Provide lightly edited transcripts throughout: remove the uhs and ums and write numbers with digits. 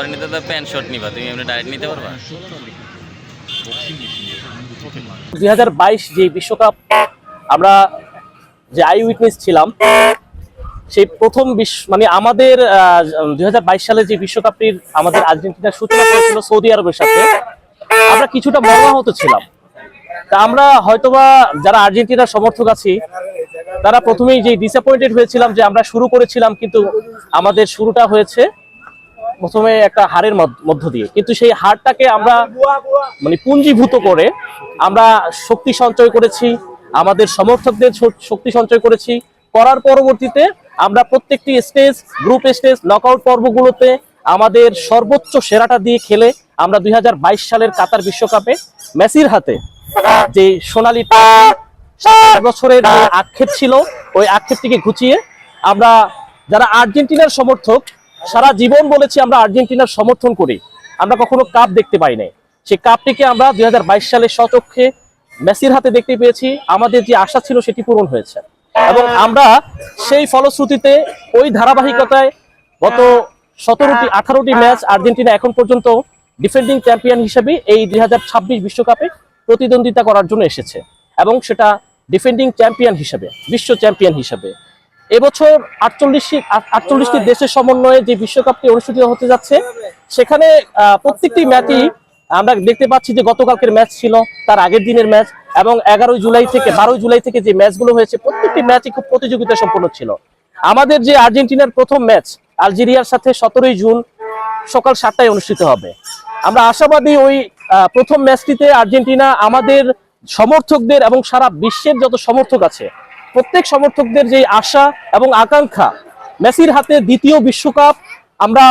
পরে নিতে তো প্যান্ট শর্ট নিবা, তুমি এমনি ডাইরেক্ট নিতে পারবা। 2022 যে বিশ্বকাপ আমরা যে আই উইটনেস ছিলাম, সেই প্রথম মানে আমাদের 2022 সালে যে বিশ্বকাপটির আমাদের আর্জেন্টিনার সূচনা করেছিল সৌদি আরবের সাথে, আমরা কিছুটা মর্মাহত ছিলাম। তা আমরা হয়তোবা যারা আর্জেন্টিনার সমর্থক আছি তারা প্রথমেই যে ডিসঅ্যাপয়েন্টেড হয়েছিলাম যে আমরা শুরু করেছিলাম, কিন্তু আমাদের শুরুটা হয়েছে প্রথমে একটা হারের মধ্য দিয়ে। কিন্তু সেই হারটাকে আমরা মানে পুঞ্জীভূত করে আমরা শক্তি সঞ্চয় করেছি, আমাদের সমর্থকদের শক্তি সঞ্চয় করেছি। করার পরবর্তীতে আমরা প্রত্যেকটি স্টেজ, গ্রুপ স্টেজ, নকআউট পর্বগুলোতে আমাদের সর্বোচ্চ সেরাটা দিয়ে খেলে আমরা 2022 সালের কাতার বিশ্বকাপে মেসির হাতে যে সোনালী বছরের যে আক্ষেপ ছিল, ওই আক্ষেপটিকে ঘুচিয়ে আমরা যারা আর্জেন্টিনার সমর্থক সারা জীবন বলেছি আমরা আর্জেন্টিনার সমর্থন করি, আমরা কখনো কাপ দেখতে পাই নাই। সেই কাপটিকে আমরা 2022 সালে স্বচক্ষে মেসির হাতে দেখতে পেয়েছি। আমাদের যে আশা ছিল সেটি পূরণ হয়েছে এবং আমরা সেই ফলশ্রুতিতে ওই ধারাবাহিকতায় গত 18টি ম্যাচ আর্জেন্টিনা এখন পর্যন্ত ডিফেন্ডিং চ্যাম্পিয়ন হিসেবে এই 2026 বিশ্বকাপে প্রতিদ্বন্দ্বিতা করার জন্য এসেছে এবং সেটা ডিফেন্ডিং চ্যাম্পিয়ন হিসেবে, বিশ্ব চ্যাম্পিয়ন হিসেবে। এবছর 48টি দেশের সমন্বয়ে যে বিশ্বকাপটি অনুষ্ঠিত হতে যাচ্ছে, সেখানে প্রত্যেকটি ম্যাচই আমরা দেখতে পাচ্ছি যে গতকালকের ম্যাচ ছিল, তার আগের দিনের ম্যাচ এবং 11 জুলাই থেকে 12 জুলাই থেকে যে ম্যাচগুলো হয়েছে প্রত্যেকটি ম্যাচই খুব প্রতিযোগিতা সম্পন্ন ছিল। আমাদের যে আর্জেন্টিনার প্রথম ম্যাচ আলজেরিয়ার সাথে 17 জুন সকাল 7টায় অনুষ্ঠিত হবে। আমরা আশাবাদী ওই প্রথম ম্যাচটিতে আর্জেন্টিনা আমাদের সমর্থকদের এবং সারা বিশ্বের যত সমর্থক আছে প্রত্যেক সমর্থকদের যে আশা এবং আকাঙ্ক্ষা মেসির হাতে দ্বিতীয় বিশ্বকাপ আমরা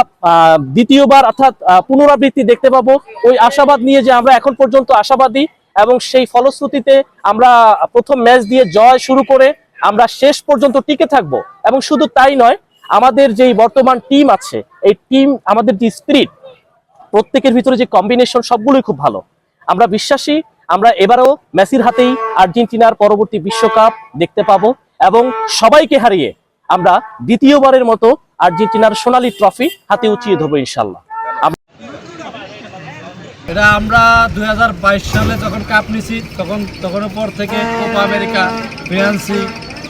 দ্বিতীয়বার অর্থাৎ পুনরাবৃত্তি দেখতে পাবো, ওই আশাবাদ নিয়ে যে আমরা এখন পর্যন্ত আশাবাদী এবং সেই ফলশ্রুতিতে আমরা প্রথম ম্যাচ দিয়ে জয় শুরু করে আমরা শেষ পর্যন্ত টিকে থাকবো। এবং শুধু তাই নয়, আমাদের যেই বর্তমান টিম আছে, এই টিম আমাদের যে স্পিরিট, প্রত্যেকের ভিতরে যে কম্বিনেশন, সবগুলোই খুব ভালো। আমরা বিশ্বাসী আমরা এবারও মেসির হাতেই আর্জেন্টিনার পরবর্তী বিশ্বকাপ দেখতে পাবো এবং সবাইকে হারিয়ে আমরা দ্বিতীয়বারের মতো আর্জেন্টিনার সোনালী ট্রফি হাতে উঁচিয়ে ধরবো ইনশাল্লাহ। এটা আমরা 2022 সালে যখন কাপ নিছি তখনের পর থেকে কোপা আমেরিকা, ফ্রান্সি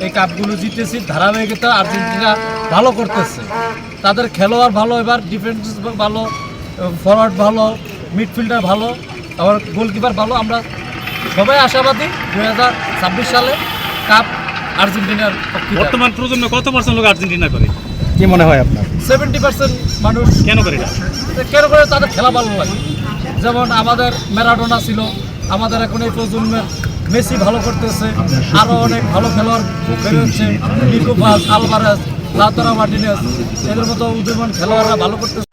এই কাপগুলো জিতেছি। ধারাবাহিকতা আর্জেন্টিনা ভালো করতেছে, তাদের খেলোয়াড় ভালো, এবার ডিফেন্স ভালো, ফরওয়ার্ড ভালো, মিডফিল্ডার ভালো, আবার গোলকিপার ভালো। আমরা সবাই আশাবাদী 2026 সালে কাপ আর্জেন্টিনার। বর্তমান প্রজন্ম কত পার্সেন্ট লোক আর্জেন্টিনা করে, কি মনে হয় আপনার? 70% মানুষ। কেন করে এটা? কেন করে? তাদের খেলা ভালো লাগে। যেমন আমাদের ম্যারাডোনা ছিল, আমাদের এখন এই প্রজন্মের মেসি ভালো করতেছে, আরও অনেক ভালো খেলোয়াড় বেরোচ্ছে, Nico Paz, Alvarez, Lautaro Martinez, এদের মতো উদীয়মান খেলোয়াড়রা ভালো করতেছে।